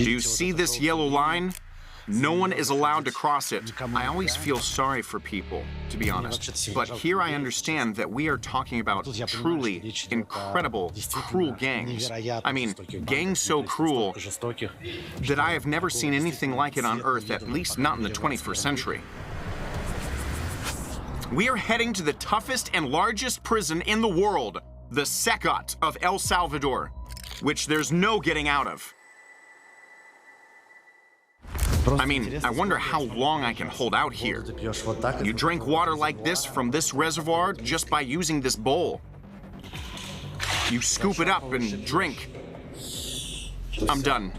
Do you see this yellow line? No one is allowed to cross it. I always feel sorry for people, to be honest. But here I understand that we are talking about truly incredible, cruel gangs. I mean, gangs so cruel that I have never seen anything like it on Earth, at least not in the 21st century. We are heading to the toughest and largest prison in the world, the CECOT of El Salvador, which there's no getting out of. I mean, I wonder how long I can hold out here. You drink water like this from this reservoir just by using this bowl. You scoop it up and drink. I'm done.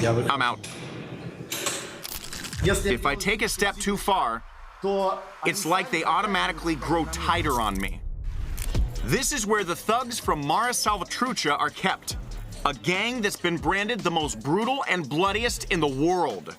I'm out. If I take a step too far, it's like they automatically grow tighter on me. This is where the thugs from Mara Salvatrucha are kept. A gang that's been branded the most brutal and bloodiest in the world.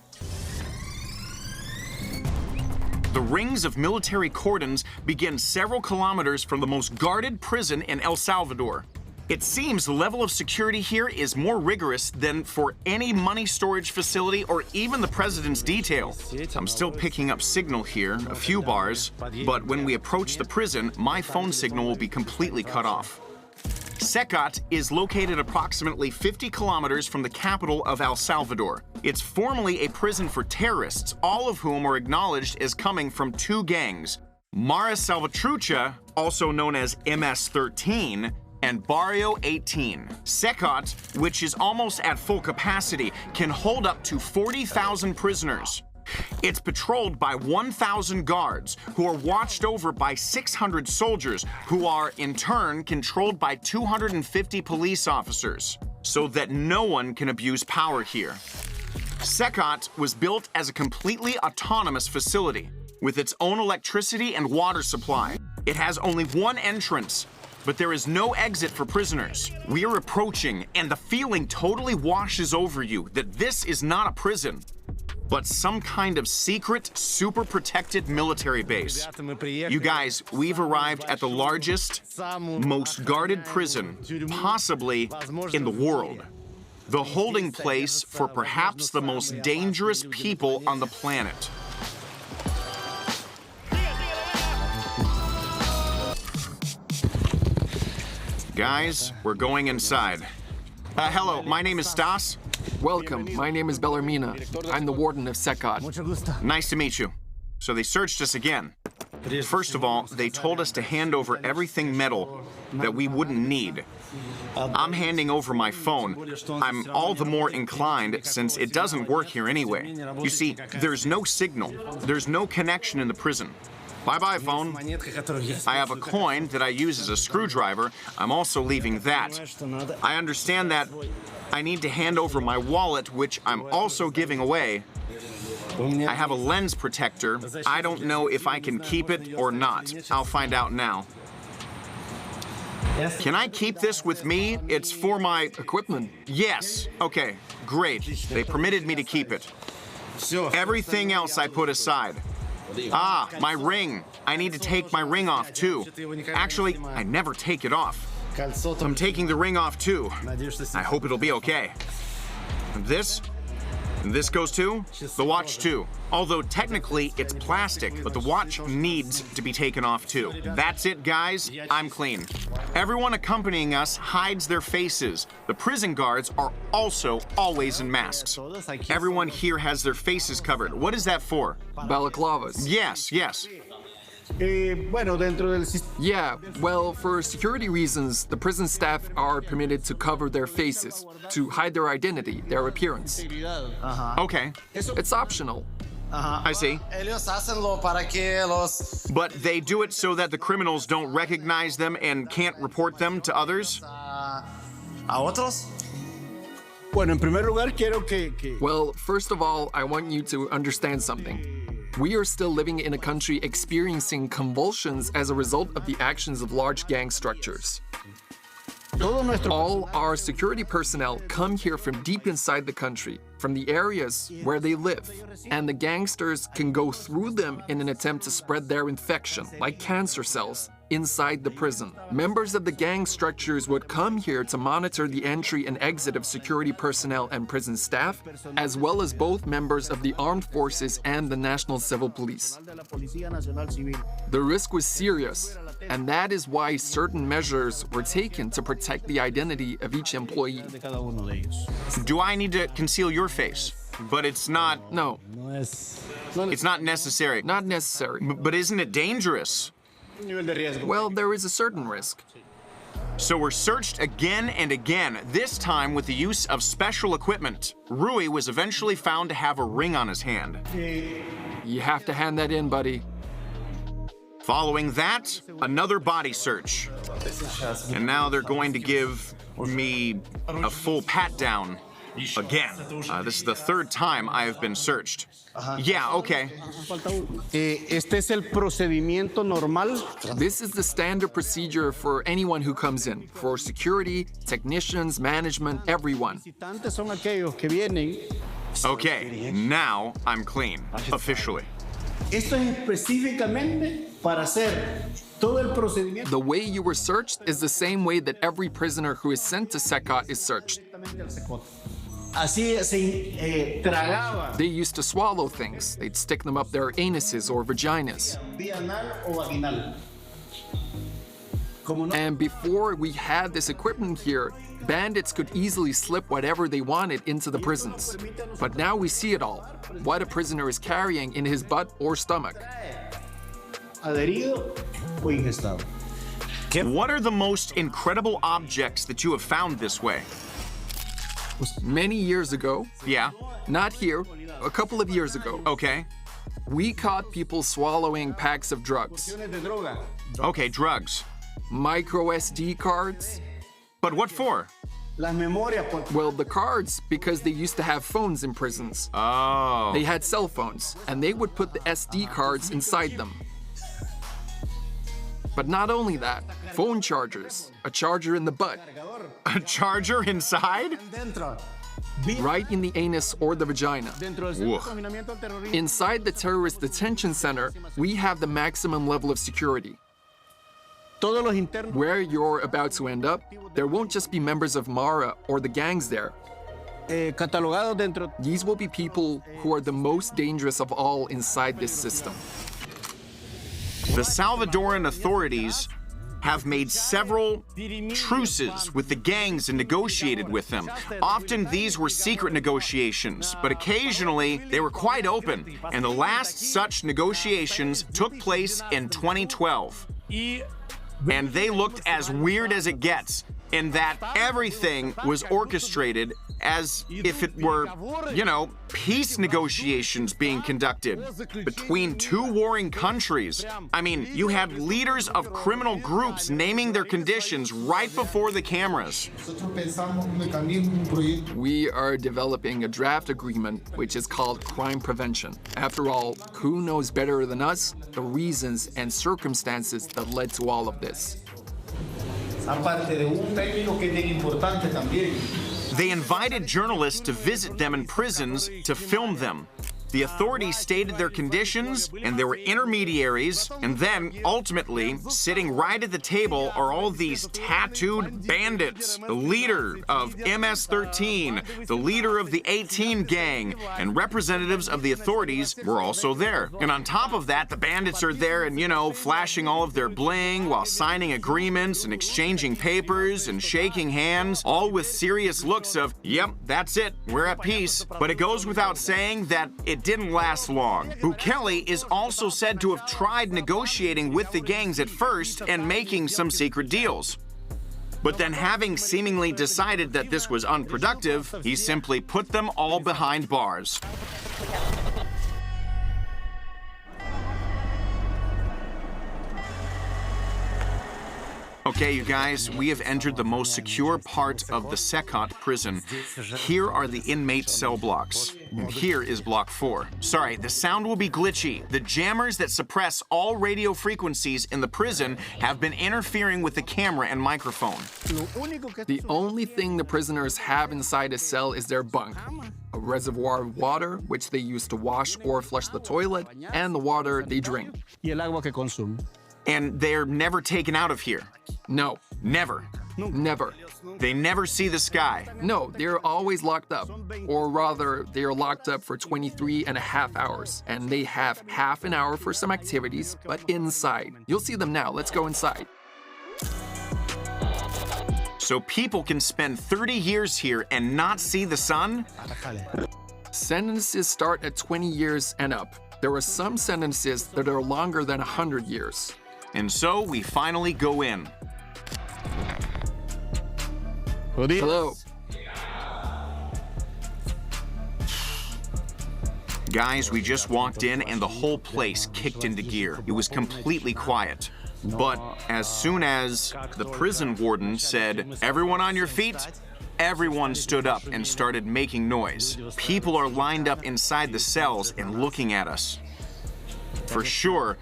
The rings of military cordons begin several kilometers from the most guarded prison in El Salvador. It seems the level of security here is more rigorous than for any money storage facility or even the president's detail. I'm still picking up signal here, a few bars, but when we approach the prison, my phone signal will be completely cut off. CECOT is located approximately 50 kilometers from the capital of El Salvador. It's formerly a prison for terrorists, all of whom are acknowledged as coming from two gangs, Mara Salvatrucha, also known as MS13, and Barrio 18. CECOT, which is almost at full capacity, can hold up to 40,000 prisoners. It's patrolled by 1,000 guards, who are watched over by 600 soldiers, who are, in turn, controlled by 250 police officers, so that no one can abuse power here. CECOT was built as a completely autonomous facility, with its own electricity and water supply. It has only one entrance, but there is no exit for prisoners. We are approaching, and the feeling totally washes over you that this is not a prison, but some kind of secret, super protected military base. You guys, we've arrived at the largest, most guarded prison, possibly in the world. The holding place for perhaps the most dangerous people on the planet. Guys, we're going inside. Hello, my name is Stas. Welcome, my name is Bellarmina. I'm the warden of CECOT. Nice to meet you. So they searched us again. First of all, they told us to hand over everything metal that we wouldn't need. I'm handing over my phone. I'm all the more inclined since it doesn't work here anyway. You see, there's no signal. There's no connection in the prison. Bye-bye, phone. I have a coin that I use as a screwdriver. I'm also leaving that. I understand that I need to hand over my wallet, which I'm also giving away. I have a lens protector. I don't know if I can keep it or not. I'll find out now. Can I keep this with me? It's for my Equipment? Yes. Okay, great. They permitted me to keep it. Everything else I put aside. Ah, my ring. I need to take my ring off too. Actually, I never take it off. I'm taking the ring off too. I hope it'll be okay. And this goes too. The watch too. Although technically it's plastic, but the watch needs to be taken off too. That's it, guys. I'm clean. Everyone accompanying us hides their faces. The prison guards are also always in masks. Everyone here has their faces covered. What is that for? Balaclavas. Yes, yes. Yeah, well, for security reasons, the prison staff are permitted to cover their faces, to hide their identity, their appearance. Okay. It's optional. I see. But they do it so that the criminals don't recognize them and can't report them to others? Well, first of all, I want you to understand something. We are still living in a country experiencing convulsions as a result of the actions of large gang structures. All our security personnel come here from deep inside the country, from the areas where they live. And the gangsters can go through them in an attempt to spread their infection, like cancer cells, inside the prison. Members of the gang structures would come here to monitor the entry and exit of security personnel and prison staff, as well as both members of the armed forces and the National Civil Police. The risk was serious, and that is why certain measures were taken to protect the identity of each employee. Do I need to conceal your face? But it's not... No. It's not necessary. Not necessary. But isn't it dangerous? Well, there is a certain risk. So we're searched again and again, this time with the use of special equipment. Rui was eventually found to have a ring on his hand. You have to hand that in, buddy. Following that, another body search. And now they're going to give me a full pat-down again. This is the third time I have been searched. Yeah, okay. Este es el procedimiento normal. This is the standard procedure for anyone who comes in, for security, technicians, management, everyone. Visitantes son aquellos que vienen. Okay, now I'm clean, officially. Esto es específicamente para hacer todo el procedimiento. The way you were searched is the same way that every prisoner who is sent to CECOT is searched. Así se tragaba. They used to swallow things. They'd stick them up their anuses or vaginas. Vía anal o vaginal. And before we had this equipment here, bandits could easily slip whatever they wanted into the prisons. But now we see it all, what a prisoner is carrying in his butt or stomach. Adherido o ingestado. What are the most incredible objects that you have found this way? Many years ago, Yeah, not here, a couple of years ago, okay. we caught people swallowing packs of drugs. De droga. Okay, drugs. Micro SD cards. But what for? Las memorias. Well, the cards, because they used to have phones in prisons. Oh. They had cell phones, and they would put the SD cards inside them. But not only that, phone chargers, a charger in the butt, A charger inside? Dentro. right in the anus or the vagina. Dentro del Ugh. confinamiento al terrorismo. Inside the terrorist detention center, we have the maximum level of security. Todos los internos. Where you're about to end up, there won't just be members of MARA or the gangs there. Catalogados dentro. These will be people who are the most dangerous of all inside this system. The Salvadoran authorities have made several truces with the gangs and negotiated with them. Often these were secret negotiations, but occasionally they were quite open. And the last such negotiations took place in 2012. And they looked as weird as it gets, in that everything was orchestrated as if it were, peace negotiations being conducted between two warring countries. I mean, you had leaders of criminal groups naming their conditions right before the cameras. We are developing a draft agreement which is called crime prevention. After all, who knows better than us the reasons and circumstances that led to all of this? Aparte de un técnico que es bien importante también. They invited journalists to visit them in prisons to film them. The authorities stated their conditions, and there were intermediaries, and then, ultimately, sitting right at the table are all these tattooed bandits. The leader of MS13, the leader of the 18 gang, and representatives of the authorities were also there. And on top of that, the bandits are there and, flashing all of their bling while signing agreements and exchanging papers and shaking hands, all with serious looks of, yep, that's it, we're at peace. But it goes without saying that it didn't last long. Bukele is also said to have tried negotiating with the gangs at first and making some secret deals. But then, having seemingly decided that this was unproductive, he simply put them all behind bars. Okay, you guys, we have entered the most secure part of the CECOT prison. Here are the inmate cell blocks. And here is block 4. Sorry, the sound will be glitchy. The jammers that suppress all radio frequencies in the prison have been interfering with the camera and microphone. The only thing the prisoners have inside a cell is their bunk, a reservoir of water, which they use to wash or flush the toilet, and the water they drink. And they're never taken out of here. No, Never. never. They never see the sky. No, they're always locked up. Or rather, they are locked up for 23 and a half hours. And they have half an hour for some activities, but inside. You'll see them now. Let's go inside. So people can spend 30 years here and not see the sun? Sentences start at 20 years and up. There are some sentences that are longer than 100 years. And so we finally go in. Hello. Guys, we just walked in and the whole place kicked into gear. It was completely quiet. But as soon as the prison warden said, "Everyone on your feet," everyone stood up and started making noise. People are lined up inside the cells and looking at us. For sure,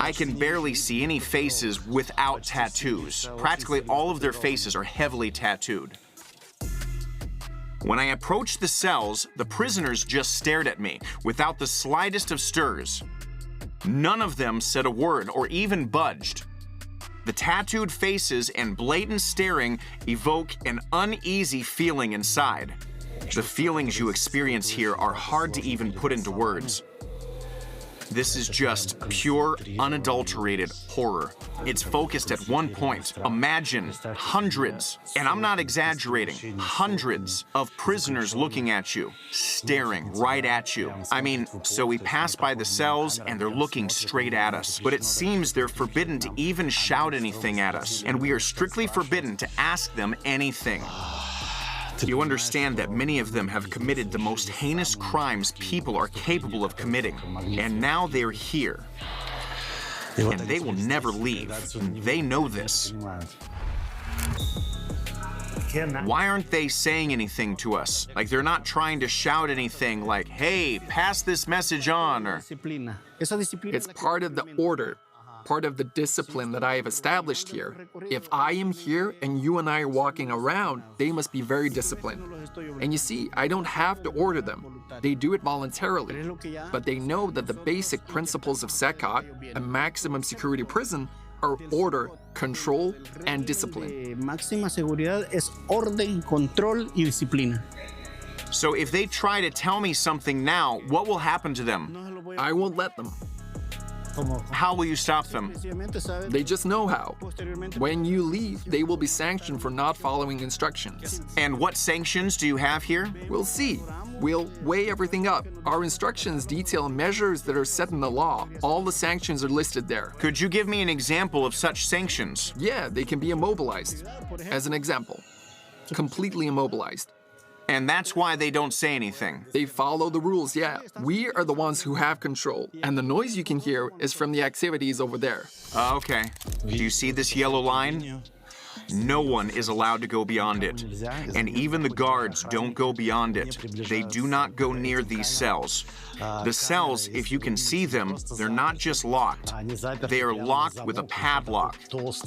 I can barely see any faces without tattoos. Practically all of their faces are heavily tattooed. When I approached the cells, the prisoners just stared at me without the slightest of stirs. None of them said a word or even budged. The tattooed faces and blatant staring evoke an uneasy feeling inside. The feelings you experience here are hard to even put into words. This is just pure, unadulterated horror. It's focused at one point. Imagine hundreds, and I'm not exaggerating, hundreds of prisoners looking at you, staring right at you. I mean, so we pass by the cells and they're looking straight at us, but it seems they're forbidden to even shout anything at us, and we are strictly forbidden to ask them anything. You understand that many of them have committed the most heinous crimes people are capable of committing. And now they're here. And they will never leave. And they know this. Why aren't they saying anything to us? Like they're not trying to shout anything like, "Hey, pass this message on," or... It's part of the order, part of the discipline that I have established here. If I am here and you and I are walking around, they must be very disciplined. And you see, I don't have to order them. They do it voluntarily. But they know that the basic principles of CECOT, a maximum security prison, are order, control, and discipline. Máxima seguridad es orden, control y disciplina. So if they try to tell me something now, what will happen to them? I won't let them. How will you stop them? They just know how. When you leave, they will be sanctioned for not following instructions. And what sanctions do you have here? We'll see. We'll weigh everything up. Our instructions detail measures that are set in the law. All the sanctions are listed there. Could you give me an example of such sanctions? Yeah, they can be immobilized. As an example, completely immobilized. And that's why they don't say anything. They follow the rules, yeah. We are the ones who have control. And the noise you can hear is from the activities over there. Okay. Do you see this yellow line? No one is allowed to go beyond it. And even the guards don't go beyond it. They do not go near these cells. The cells, if you can see them, they're not just locked. They are locked with a padlock,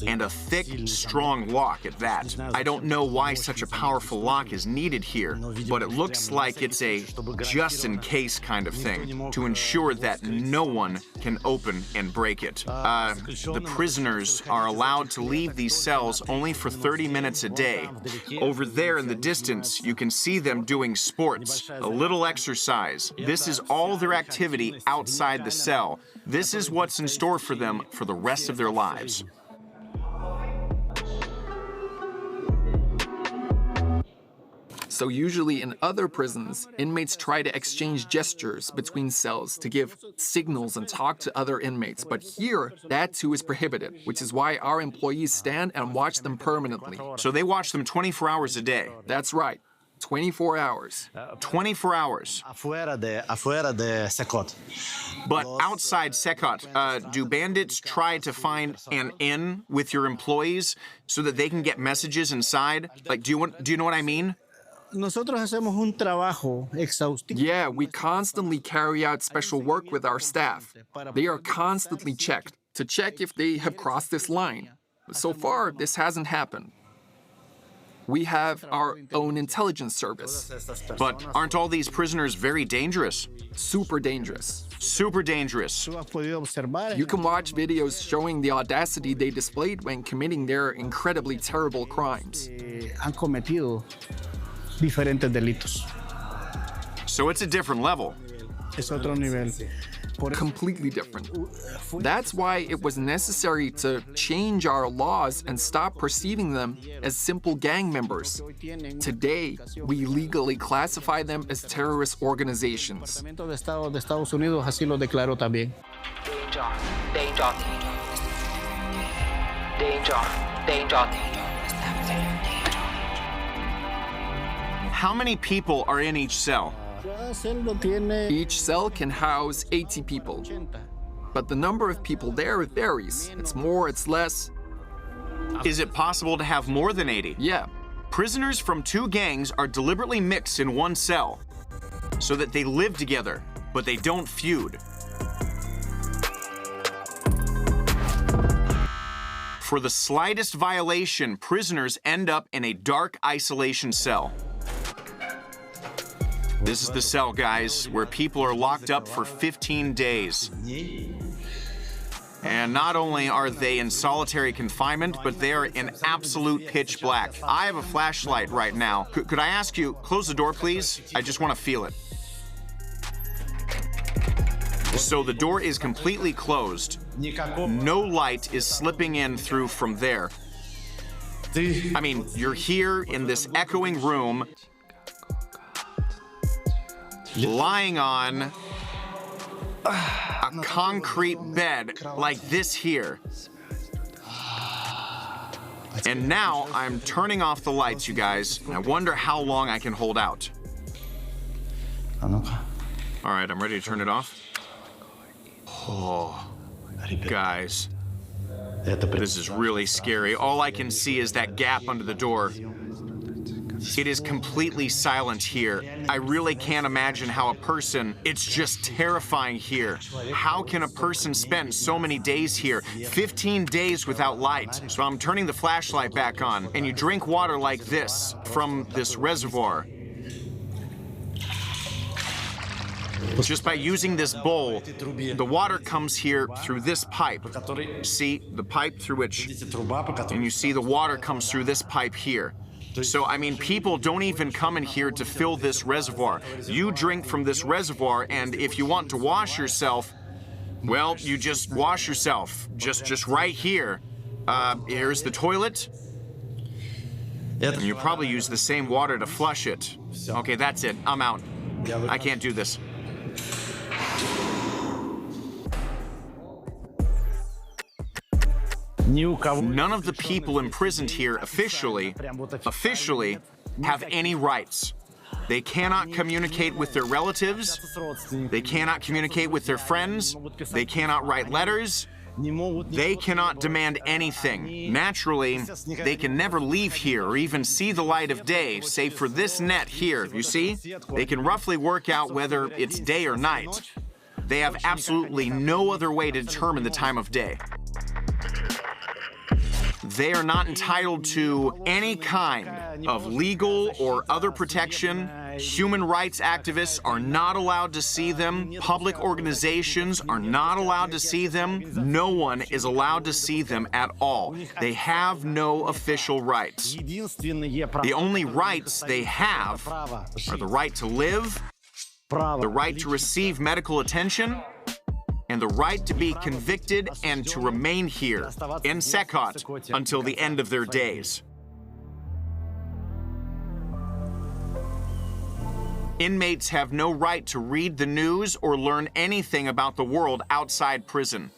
and a thick, strong lock at that. I don't know why such a powerful lock is needed here, but it looks like it's a just-in-case kind of thing, to ensure that no one can open and break it. The prisoners are allowed to leave these cells only for 30 minutes a day. Over there in the distance, you can see them doing sports, a little exercise. This is all their activity outside the cell. This is what's in store for them for the rest of their lives. So usually in other prisons, inmates try to exchange gestures between cells to give signals and talk to other inmates. But here, that too is prohibited, which is why our employees stand and watch them permanently. So they watch them 24 hours a day. That's right. 24 hours. 24 hours. Afuera de CECOT. But outside CECOT, do bandits try to find an in with your employees so that they can get messages inside? Like, do you know what I mean? Nosotros hacemos un trabajo exhaustivo. Yeah, we constantly carry out special work with our staff. They are constantly checked to check if they have crossed this line. So far, this hasn't happened. We have our own intelligence service. But aren't all these prisoners very dangerous? Super dangerous. Super dangerous. Tú has podido observar. You can watch videos showing the audacity they displayed when committing their incredibly terrible crimes. Han cometido diferentes delitos. So it's a different level. Es otro nivel. Por eso Completely different. That's why it was necessary to change our laws and stop perceiving them as simple gang members. Today, we legally classify them as terrorist organizations. el Departamento de Estado de Estados Unidos así lo declaró también. Danger, danger, danger, danger. How many people are in each cell? Cada celda tiene Each cell can house 80 people, 80. but the number of people there varies. It's more, it's less. Is it possible to have more than 80? Yeah, Prisoners from two gangs are deliberately mixed in one cell so that they live together, but they don't feud. For the slightest violation, prisoners end up in a dark isolation cell. This is the cell, guys, where people are locked up for 15 days. And not only are they in solitary confinement, but they are in absolute pitch black. I have a flashlight right now. Could I ask you, close the door, please? I just want to feel it. So the door is completely closed. No light is slipping in through from there. I mean, you're here in this echoing room, lying on a concrete bed like this here. And now I'm turning off the lights, you guys. I wonder how long I can hold out. All right, I'm ready to turn it off. Oh, guys, this is really scary. All I can see is that gap under the door. It is completely silent here. I really can't imagine how a person, it's just terrifying here. How can a person spend so many days here? 15 days without light. So I'm turning the flashlight back on, and you drink water like this from this reservoir. Just by using this bowl, the water comes here through this pipe. See the pipe through which, and you see the water comes through this pipe here. So, I mean, people don't even come in here to fill this reservoir. You drink from this reservoir, and if you want to wash yourself, well, you just wash yourself. Just right here. Here's the toilet. And you probably use the same water to flush it. Okay, that's it. I'm out. I can't do this. None of the people imprisoned here officially have any rights. They cannot communicate with their relatives. They cannot communicate with their friends. They cannot write letters. They cannot demand anything. Naturally, they can never leave here or even see the light of day, save for this net here, you see? They can roughly work out whether it's day or night. They have absolutely no other way to determine the time of day. They are not entitled to any kind of legal or other protection. Human rights activists are not allowed to see them. Public organizations are not allowed to see them. No one is allowed to see them at all. They have no official rights. The only rights they have are the right to live, the right to receive medical attention, and the right to be convicted and to remain here in CECOT until the end of their days. Inmates have no right to read the news or learn anything about the world outside prison.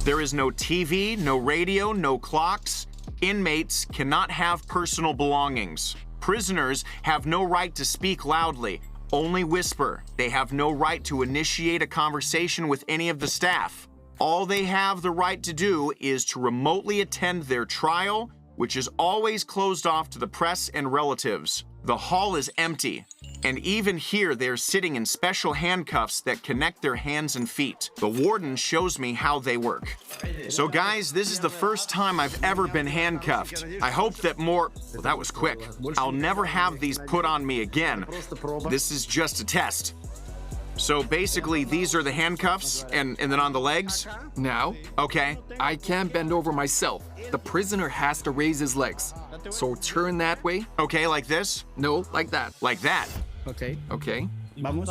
There is no TV, no radio, no clocks. Inmates cannot have personal belongings. Prisoners have no right to speak loudly, only whisper. They have no right to initiate a conversation with any of the staff. All they have the right to do is to remotely attend their trial, which is always closed off to the press and relatives. The hall is empty, and even here they're sitting in special handcuffs that connect their hands and feet. The warden shows me how they work. So guys, this is the first time I've ever been handcuffed. I hope that more... Well, that was quick. I'll never have these put on me again. This is just a test. So basically, these are the handcuffs, and then on the legs? Now, Okay. I can't bend over myself. The prisoner has to raise his legs. So turn that way. Okay, like this? No, like that. Like that. Ok. Okay. Vamos.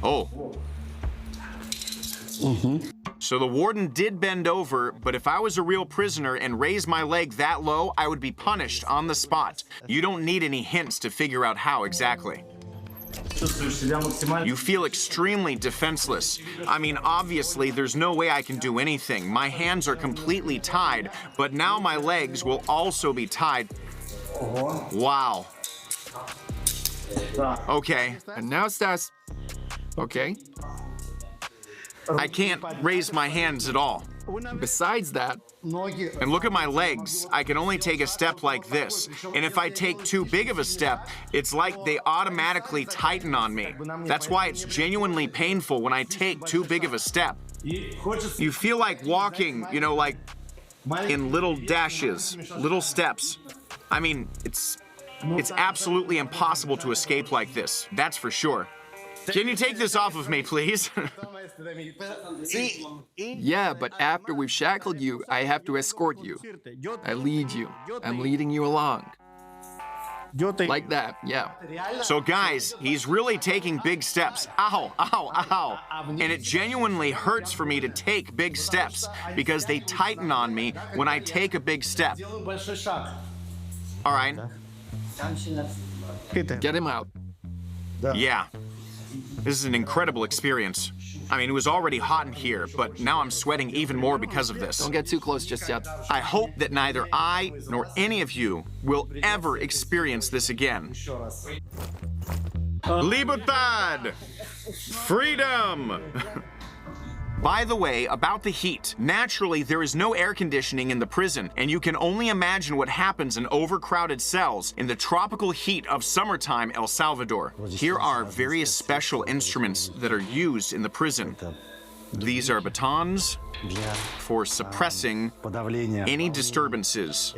Oh. So the warden did bend over, but if I was a real prisoner and raised my leg that low, I would be punished on the spot. You don't need any hints to figure out how exactly. You feel extremely defenseless. I mean, obviously, there's no way I can do anything. My hands are completely tied, but now my legs will also be tied. Wow. Okay. And now, Stas. Okay. I can't raise my hands at all. Besides that, And look at my legs. I can only take a step like this. And if I take too big of a step, it's like they automatically tighten on me. That's why it's genuinely painful when I take too big of a step. You feel like walking, you know, like in little dashes, little steps. I mean, it's absolutely impossible to escape like this. That's for sure. Can you take this off of me, please? yeah, but after we've shackled you, I have to escort you. I lead you. I'm leading you along. Like that, yeah. So guys, he's really taking big steps. Ow, ow, ow. And it genuinely hurts for me to take big steps because they tighten on me when I take a big step. All right. Get him out. Yeah. This is an incredible experience. I mean, it was already hot in here, but now I'm sweating even more because of this. Don't get too close just yet. I hope that neither I nor any of you will ever experience this again. Libertad! Freedom! By the way, about the heat, naturally there is no air conditioning in the prison, and you can only imagine what happens in overcrowded cells in the tropical heat of summertime El Salvador. Here are various special instruments that are used in the prison. These are batons for suppressing any disturbances.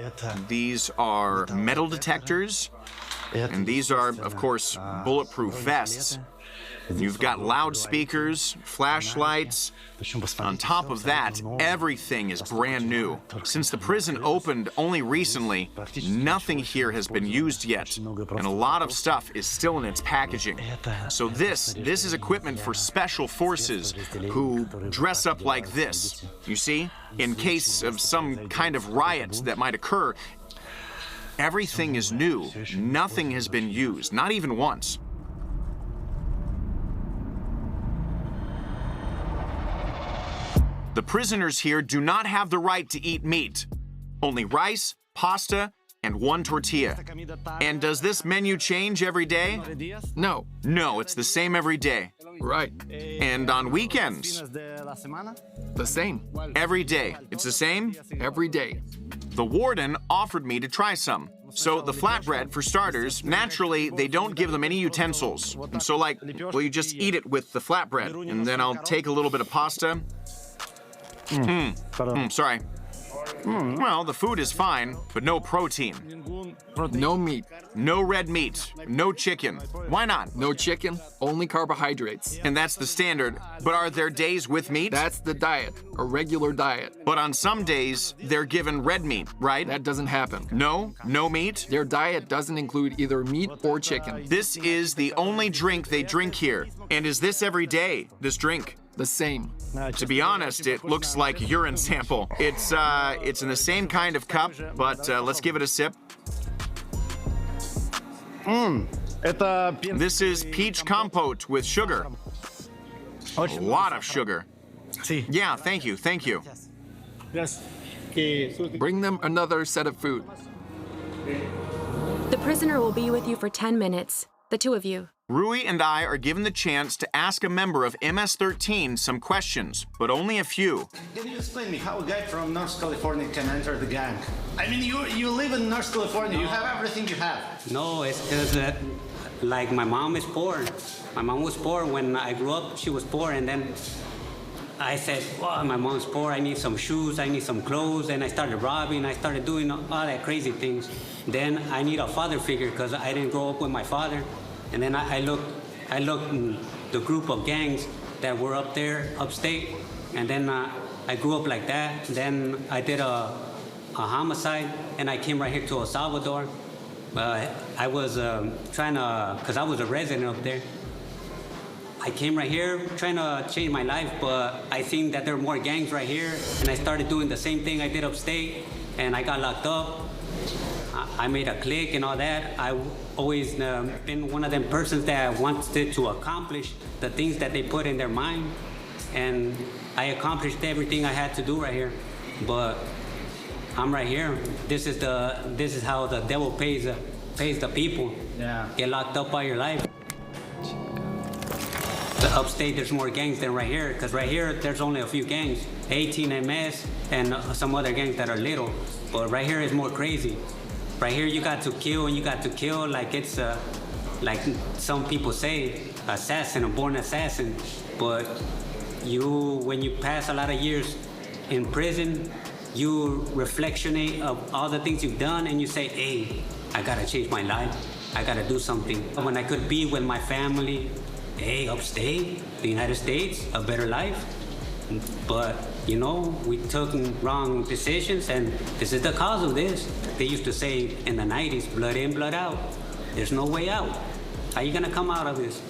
These are metal detectors, and these are, of course, bulletproof vests. You've got loudspeakers, flashlights. On top of that, everything is brand new. Since the prison opened only recently, nothing here has been used yet, and a lot of stuff is still in its packaging. So this is equipment for special forces who dress up like this. You see, in case of some kind of riot that might occur, everything is new. Nothing has been used, not even once. The prisoners here do not have the right to eat meat. Only rice, pasta, and one tortilla. And does this menu change every day? No. No, it's the same every day. Right. And on weekends? The same. Every day. It's the same? Every day. The warden offered me to try some. So the flatbread, for starters, naturally, they don't give them any utensils. So like, well, you just eat it with the flatbread. And then I'll take a little bit of pasta. Sorry. Well, the food is fine, but no protein. No meat. No red meat. No chicken. Why not? No chicken, only carbohydrates. And that's the standard. But are there days with meat? That's the diet, a regular diet. But on some days, they're given red meat, right? That doesn't happen. No? No meat? Their diet doesn't include either meat or chicken. This is the only drink they drink here. And is this every day, this drink? The same. To be honest, it looks like urine sample. It's in the same kind of cup, but let's give it a sip. This is peach compote with sugar. A lot of sugar. Yeah, thank you, thank you. Bring them another set of food. The prisoner will be with you for 10 minutes, the two of you. Rui and I are given the chance to ask a member of MS13 some questions, but only a few. Can you explain me how a guy from North California can enter the gang? I mean, you live in North California. You have everything you have. No, it's because like my mom is poor. My mom was poor when I grew up. She was poor, and then I said, "Well, my mom's poor. I need some shoes. I need some clothes." And I started robbing. I started doing all that crazy things. Then I need a father figure because I didn't grow up with my father. And then I looked in the group of gangs that were up there, upstate. And then I grew up like that. Then I did a homicide, and I came right here to El Salvador. I was trying to, because I was a resident up there. I came right here trying to change my life, but I seen that there were more gangs right here, and I started doing the same thing I did upstate, and I got locked up. I made a clique and all that. I always been one of them persons that wanted to accomplish the things that they put in their mind, and I accomplished everything I had to do right here. But I'm right here. This is how the devil pays the people. Yeah. Get locked up all your life. The upstate, there's more gangs than right here, because right here, there's only a few gangs, 18 MS, and some other gangs that are little. But right here is more crazy. Right here, you got to kill, and you got to kill like it's, like some people say, assassin, a born assassin. But when you pass a lot of years in prison, you reflectionate of all the things you've done, and you say, hey, I gotta change my life. I gotta do something. When I could be with my family, hey, upstate, the United States, a better life. But, you know, we took wrong decisions, and this is the cause of this. They used to say in the 90s, blood in, blood out. There's no way out. How you gonna come out of this?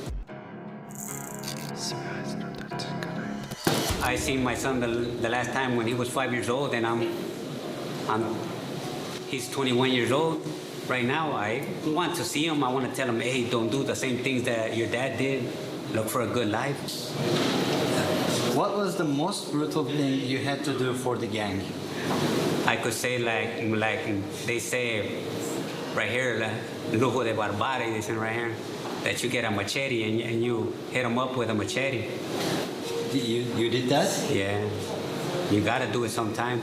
I seen my son the last time when he was 5 years old, and he's 21 years old. Right now, I want to see him. I want to tell him, hey, don't do the same things that your dad did. Look for a good life. What was the most brutal thing you had to do for the gang? I could say like they say right here, lujo de barbarie, they say right here, that you get a machete and you hit them up with a machete. You did that? Yeah, you gotta do it sometime.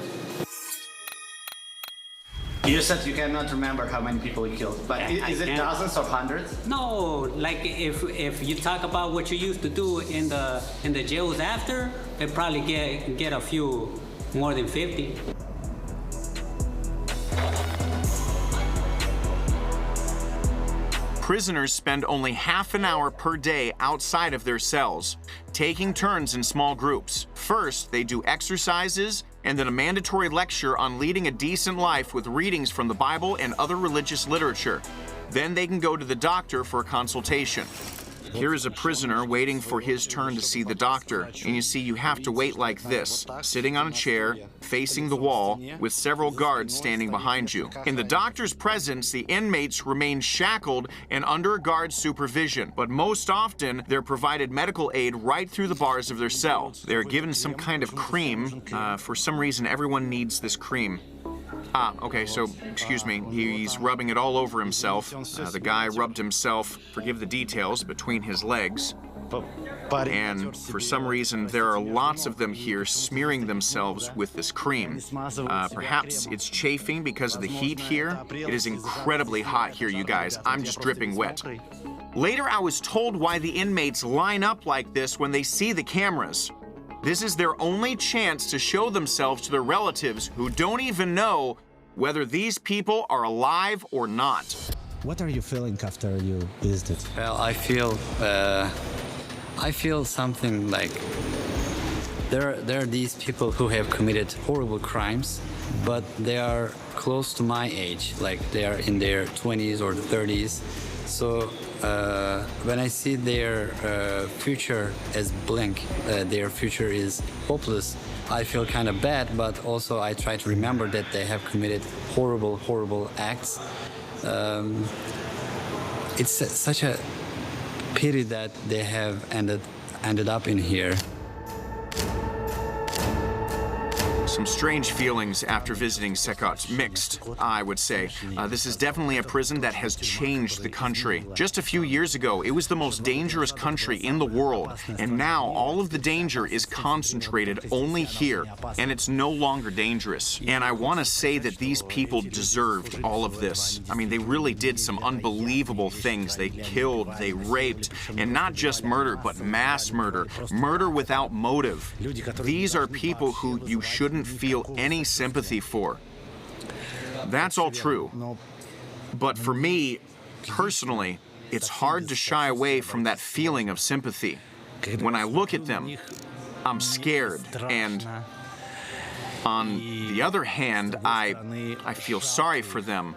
You said you cannot remember how many people you killed, but is it dozens or hundreds? No, like if you talk about what you used to do in the jails after, it probably get a few more than 50. Prisoners spend only half an hour per day outside of their cells, taking turns in small groups. First, they do exercises, and then a mandatory lecture on leading a decent life with readings from the Bible and other religious literature. Then they can go to the doctor for a consultation. Here is a prisoner waiting for his turn to see the doctor, and you see you have to wait like this, sitting on a chair, facing the wall, with several guards standing behind you. In the doctor's presence, the inmates remain shackled and under a guard's supervision, but most often they're provided medical aid right through the bars of their cell. They're given some kind of cream. For some reason, everyone needs this cream. Okay, so, excuse me, he's rubbing it all over himself. The guy rubbed himself, forgive the details, between his legs. And for some reason, there are lots of them here smearing themselves with this cream. Perhaps it's chafing because of the heat here. It is incredibly hot here, you guys. I'm just dripping wet. Later, I was told why the inmates line up like this when they see the cameras. This is their only chance to show themselves to their relatives who don't even know whether these people are alive or not. What are you feeling after you visited? Well, I feel something like there are these people who have committed horrible crimes, but they are close to my age, like they are in their 20s or 30s. So when I see their future as blank, their future is hopeless, I feel kind of bad, but also I try to remember that they have committed horrible, horrible acts. It's such a pity that they have ended up in here. Some some strange feelings after visiting CECOT. Mixed, I would say. This is definitely a prison that has changed the country. Just a few years ago, it was the most dangerous country in the world, and now all of the danger is concentrated only here, and it's no longer dangerous. And I want to say that these people deserved all of this. I mean, they really did some unbelievable things. They killed, they raped, and not just murder, but mass murder. Murder without motive. These are people who you shouldn't feel any sympathy for. That's all true. But for me, personally, it's hard to shy away from that feeling of sympathy. When I look at them, I'm scared, and on the other hand, I feel sorry for them.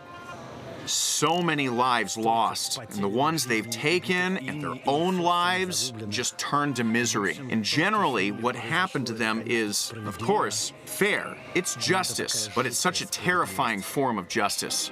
So many lives lost, and the ones they've taken and their own lives just turned to misery. And generally, what happened to them is, of course, fair. It's justice, but it's such a terrifying form of justice.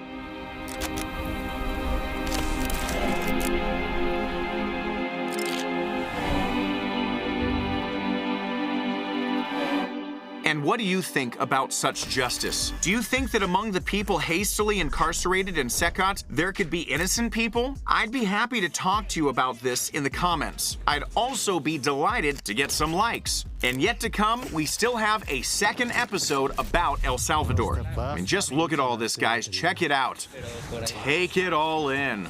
And what do you think about such justice? Do you think that among the people hastily incarcerated in CECOT, there could be innocent people? I'd be happy to talk to you about this in the comments. I'd also be delighted to get some likes. And yet to come, we still have a second episode about El Salvador. I mean, just look at all this, guys. Check it out. Take it all in.